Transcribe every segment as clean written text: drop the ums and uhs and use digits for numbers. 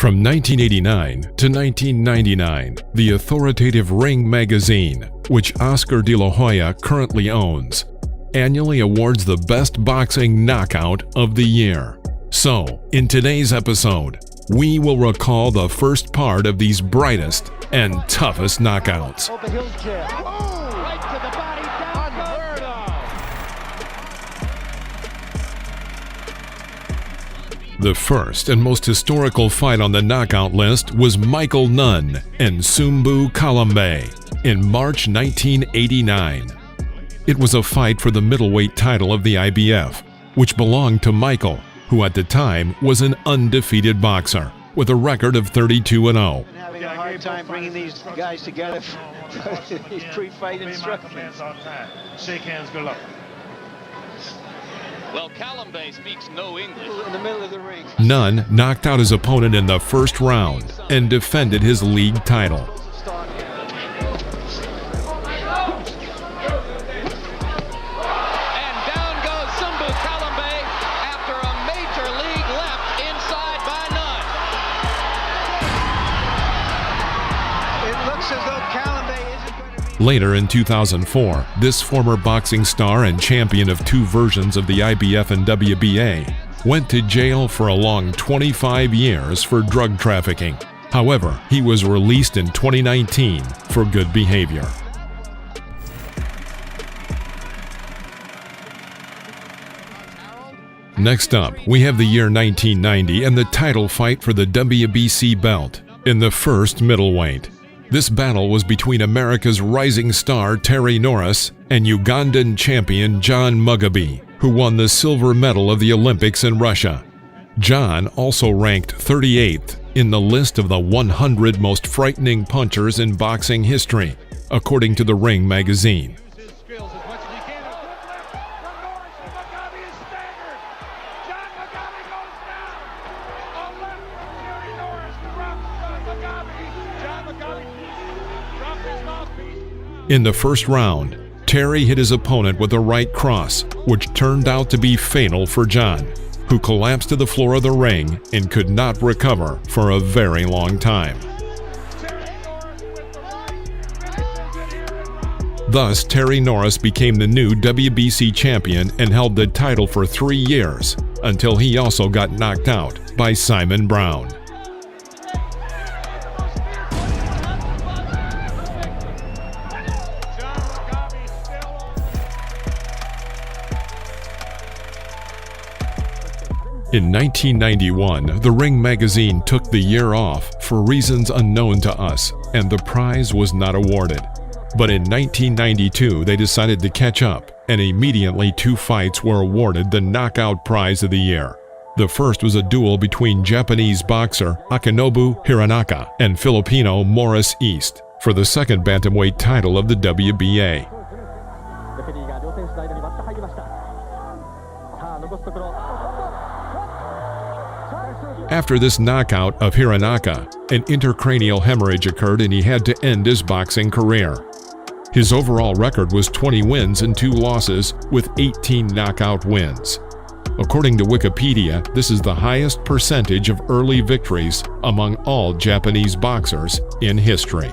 From 1989 to 1999, the authoritative Ring magazine, which Oscar de la Hoya currently owns, annually awards the best boxing knockout of the year. So, in today's episode, we will recall the first part of these brightest and toughest knockouts. The first and most historical fight on the knockout list was Michael Nunn and Sumbu Kalambe in March 1989. It was a fight for the middleweight title of the IBF, which belonged to Michael, who at the time was an undefeated boxer with a record of 32-0. Having a hard time bringing these guys together for these pre-fight instructions. Shake hands, good luck. Well, Kalambe speaks no English. In the middle of the ring. Nunn knocked out his opponent in the first round and defended his league title. And down goes Sumbu Kalambe after a major league left inside by Nunn. It looks as though Kalambe isn't going to be... Later in 2004, this former boxing star and champion of two versions of the IBF and WBA went to jail for a long 25 years for drug trafficking. However, he was released in 2019 for good behavior. Next up, we have the year 1990 and the title fight for the WBC belt in the first middleweight. This battle was between America's rising star Terry Norris and Ugandan champion John Mugabe, who won the silver medal of the Olympics in Russia. John also ranked 38th in the list of the 100 most frightening punchers in boxing history, according to the Ring magazine. In the first round, Terry hit his opponent with a right cross, which turned out to be fatal for John, who collapsed to the floor of the ring and could not recover for a very long time. Thus, Terry Norris became the new WBC champion and held the title for 3 years, until he also got knocked out by Simon Brown. In 1991, the Ring magazine took the year off for reasons unknown to us, and the prize was not awarded. But in 1992, they decided to catch up, and immediately 2 fights were awarded the knockout prize of the year. The first was a duel between Japanese boxer Akinobu Hiranaka and Filipino Morris East for the second bantamweight title of the WBA. After this knockout of Hiranaka, an intracranial hemorrhage occurred and he had to end his boxing career. His overall record was 20 wins and 2 losses with 18 knockout wins. According to Wikipedia, this is the highest percentage of early victories among all Japanese boxers in history.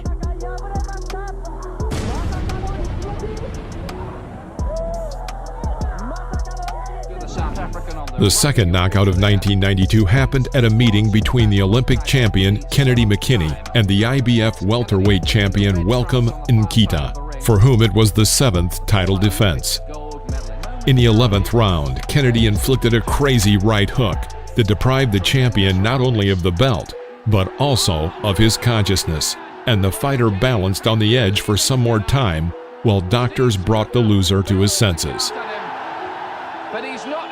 The second knockout of 1992 happened at a meeting between the Olympic champion Kennedy McKinney and the IBF welterweight champion Welcome Nkita, for whom it was the 7th title defense. In the 11th round, Kennedy inflicted a crazy right hook that deprived the champion not only of the belt, but also of his consciousness, and the fighter balanced on the edge for some more time while doctors brought the loser to his senses.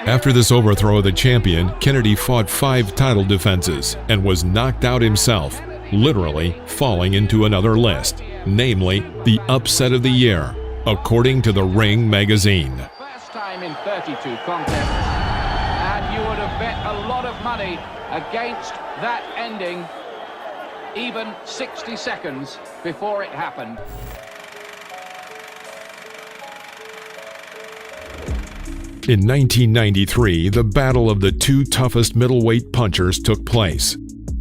After this overthrow of the champion, Kennedy fought 5 title defenses and was knocked out himself, literally falling into another list, namely the upset of the year, according to the Ring magazine. First time in 32 contests, and you would have bet a lot of money against that ending, even 60 seconds before it happened. In 1993, the battle of the 2 toughest middleweight punchers took place.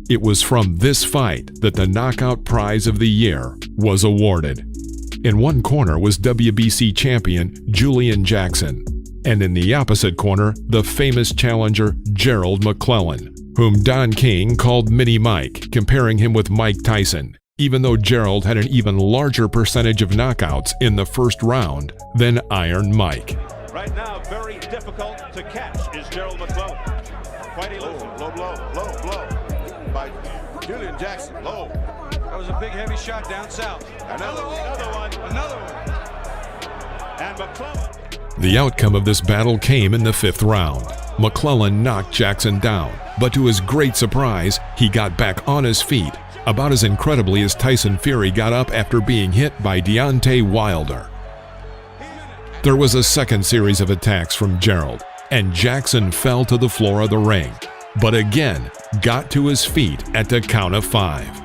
It was from this fight that the knockout prize of the year was awarded. In one corner was WBC champion Julian Jackson, and in the opposite corner, the famous challenger Gerald McClellan, whom Don King called Mini Mike, comparing him with Mike Tyson, even though Gerald had an even larger percentage of knockouts in the first round than Iron Mike. Right now, very difficult to catch is Gerald McClellan. Quite elusive. Low blow by Julian Jackson. Low. That was a big, heavy shot down south. Another one. And McClellan. The outcome of this battle came in the 5th round. McClellan knocked Jackson down, but to his great surprise, he got back on his feet, about as incredibly as Tyson Fury got up after being hit by Deontay Wilder. There was a second series of attacks from Gerald, and Jackson fell to the floor of the ring, but again got to his feet at the count of 5.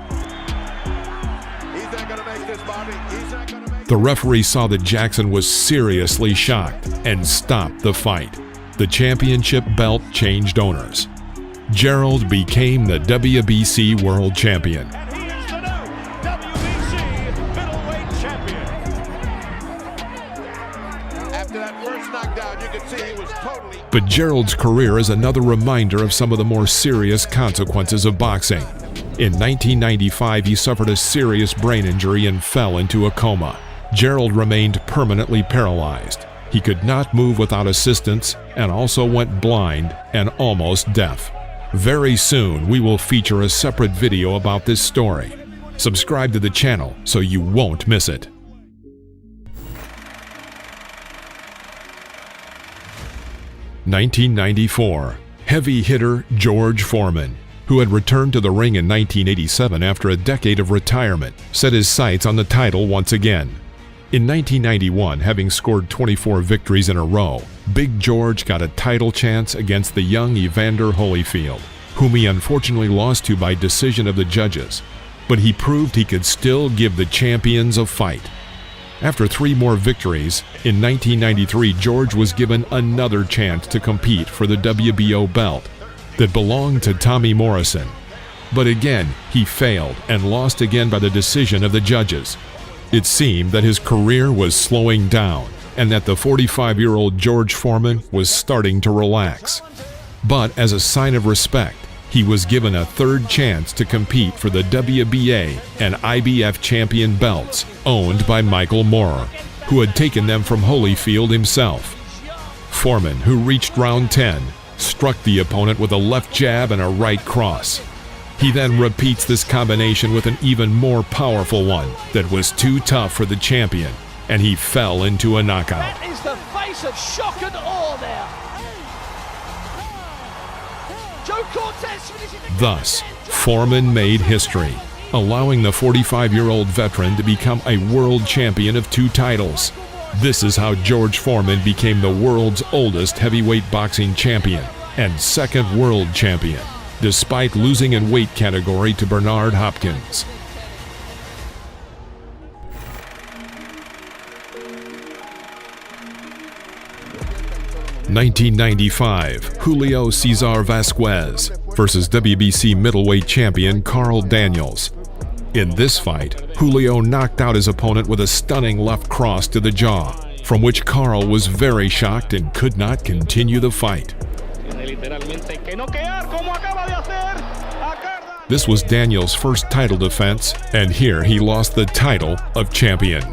The referee saw that Jackson was seriously shocked and stopped the fight. The championship belt changed owners. Gerald became the WBC World Champion. And he is the new WBC middleweight champion. After that first knockdown, you could see he was totally... But Gerald's career is another reminder of some of the more serious consequences of boxing. In 1995, he suffered a serious brain injury and fell into a coma. Gerald remained permanently paralyzed. He could not move without assistance and also went blind and almost deaf. Very soon, we will feature a separate video about this story. Subscribe to the channel so you won't miss it. (1994) Heavy hitter George Foreman, who had returned to the ring in 1987 after a decade of retirement, set his sights on the title once again. In 1991, having scored 24 victories in a row, Big George got a title chance against the young Evander Holyfield, whom he unfortunately lost to by decision of the judges. But he proved he could still give the champions a fight. After 3 more victories, in 1993 George was given another chance to compete for the WBO belt that belonged to Tommy Morrison. But again, he failed and lost again by the decision of the judges. It seemed that his career was slowing down and that the 45-year-old George Foreman was starting to relax. But as a sign of respect, he was given a 3rd chance to compete for the WBA and IBF champion belts owned by Michael Moorer, who had taken them from Holyfield himself. Foreman, who reached round 10, struck the opponent with a left jab and a right cross. He then repeats this combination with an even more powerful one that was too tough for the champion, and he fell into a knockout. That is the face of shock and awe there. Joe Cortez finishes the Thus, Foreman made history, allowing the 45-year-old veteran to become a world champion of 2 titles. This is how George Foreman became the world's oldest heavyweight boxing champion and 2nd world champion, despite losing in weight category to Bernard Hopkins. (1995) Julio Cesar Vasquez versus WBC middleweight champion Carl Daniels. In this fight, Julio knocked out his opponent with a stunning left cross to the jaw, from which Carl was very shocked and could not continue the fight. This was Daniels' first title defense, and here he lost the title of champion.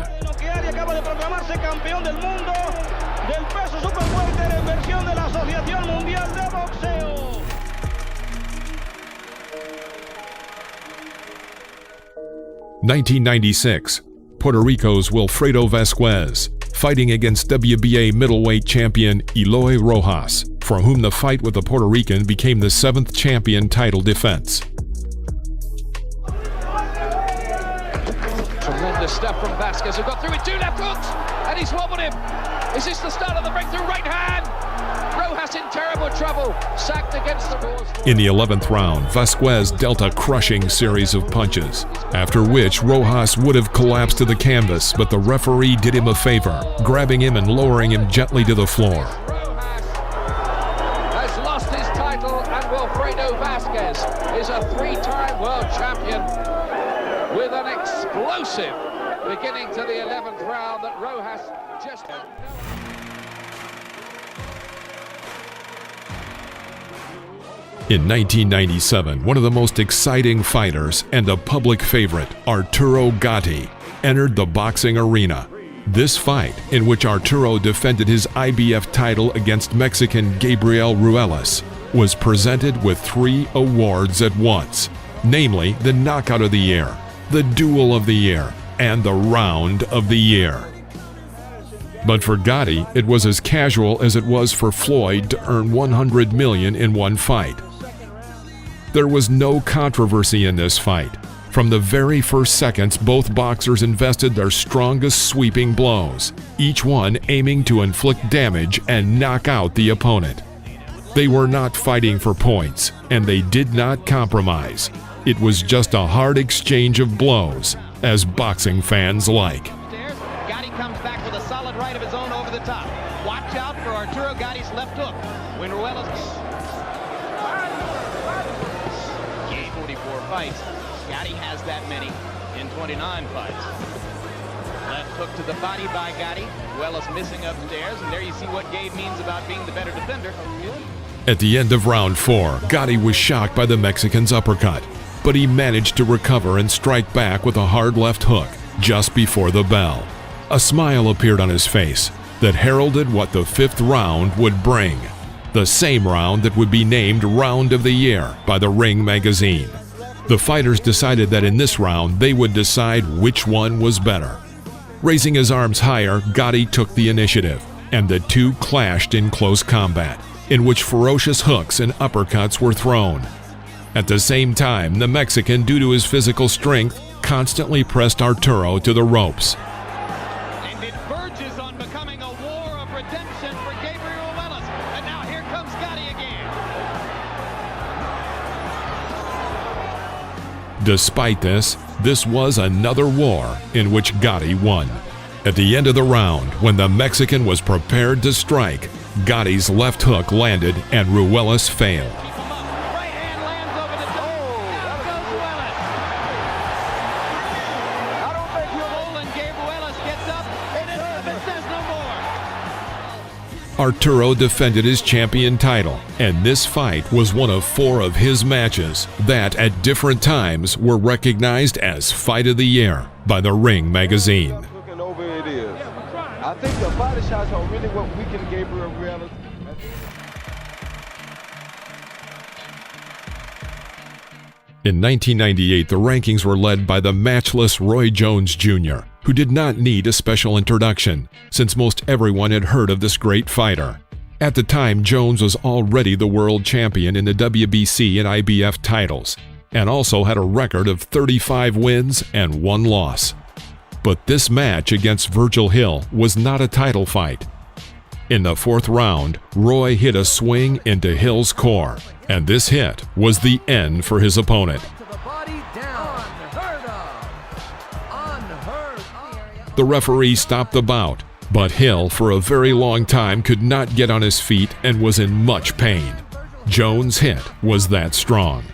(1996) Puerto Rico's Wilfredo Vasquez, fighting against WBA middleweight champion Eloy Rojas, for whom the fight with the Puerto Rican became the 7th champion title defense. tremendous stuff from Vasquez, who got through with 2 left hooks, and he's wobbled him. Is this the start of the breakthrough? Right hand. Rojas in terrible trouble, sacked against the walls. In the 11th round, Vasquez dealt a crushing series of punches, after which Rojas would have collapsed to the canvas, but the referee did him a favor, grabbing him and lowering him gently to the floor. Rojas has lost his title. title, and Wilfredo Vasquez is a three-time world champion with an explosive beginning to the 11th round that Rojas just... In 1997, one of the most exciting fighters and a public favorite, Arturo Gatti, entered the boxing arena. This fight, in which Arturo defended his IBF title against Mexican Gabriel Ruelas, was presented with 3 awards at once, namely the Knockout of the Year, the Duel of the Year, and the Round of the Year. But for Gatti, it was as casual as it was for Floyd to earn $100 million in one fight. There was no controversy in this fight. From the very first seconds, both boxers invested their strongest sweeping blows, each one aiming to inflict damage and knock out the opponent. They were not fighting for points, and they did not compromise. It was just a hard exchange of blows, as boxing fans like. Gatti comes back with a solid right of his own over the top. Watch out for Arturo Gatti's left hook. When Ruelas... 44 fights. Gatti has that many in 29 fights. Left hook to the body by Gatti. Ruelas missing upstairs, and there you see what Gabe means about being the better defender. At the end of round 4, Gatti was shocked by the Mexican's uppercut, but he managed to recover and strike back with a hard left hook just before the bell. A smile appeared on his face that heralded what the 5th round would bring, the same round that would be named Round of the Year by the Ring magazine. The fighters decided that in this round they would decide which one was better. Raising his arms higher, Gatti took the initiative, and the two clashed in close combat, in which ferocious hooks and uppercuts were thrown. At the same time, the Mexican, due to his physical strength, constantly pressed Arturo to the ropes. And it verges on becoming a war of redemption for Gabriel Ruelas. And now here comes Gatti again. Despite this was another war in which Gatti won. At the end of the round, when the Mexican was prepared to strike, Gatti's left hook landed and Ruelas failed. Right hand lands over the top. Now goes Ruelas. I don't think Roland Gabe Ruelas gets up, and it says no more. Arturo defended his champion title, and this fight was one of 4 of his matches that, at different times, were recognized as Fight of the Year by the Ring magazine. Looking over it is. I think the body shots are really what weakened Gabriel Ruelas. In 1998, the rankings were led by the matchless Roy Jones Jr., who did not need a special introduction, since most everyone had heard of this great fighter. At the time, Jones was already the world champion in the WBC and IBF titles, and also had a record of 35 wins and 1 loss. But this match against Virgil Hill was not a title fight. In the 4th round, Roy hit a swing into Hill's core, and this hit was the end for his opponent. The referee stopped the bout, but Hill for a very long time could not get on his feet and was in much pain. Jones' hit was that strong.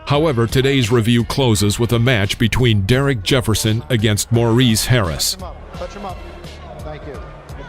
However, today's review closes with a match between Derek Jefferson against Maurice Harris. Touch him up. Thank you.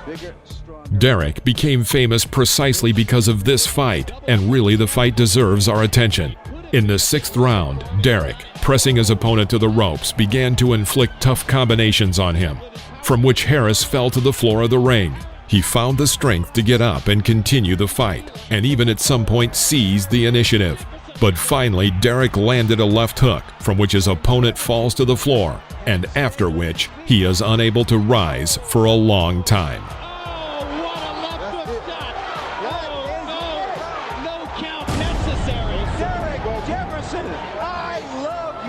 Bigger, stronger. Derek became famous precisely because of this fight, and really the fight deserves our attention. In the 6th round, Derek, pressing his opponent to the ropes, began to inflict tough combinations on him, from which Harris fell to the floor of the ring. He found the strength to get up and continue the fight, and even at some point seized the initiative. But finally, Derek landed a left hook, from which his opponent falls to the floor, and after which he is unable to rise for a long time. Oh, what a left hook shot. Oh, no count necessary. Derek Jefferson, I love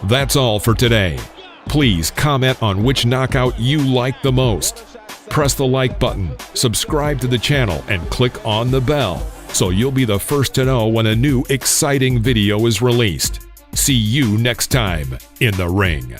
you. That's all for today. Please comment on which knockout you like the most. Press the like button, subscribe to the channel, and click on the bell. so you'll be the first to know when a new exciting video is released. See you next time in the ring.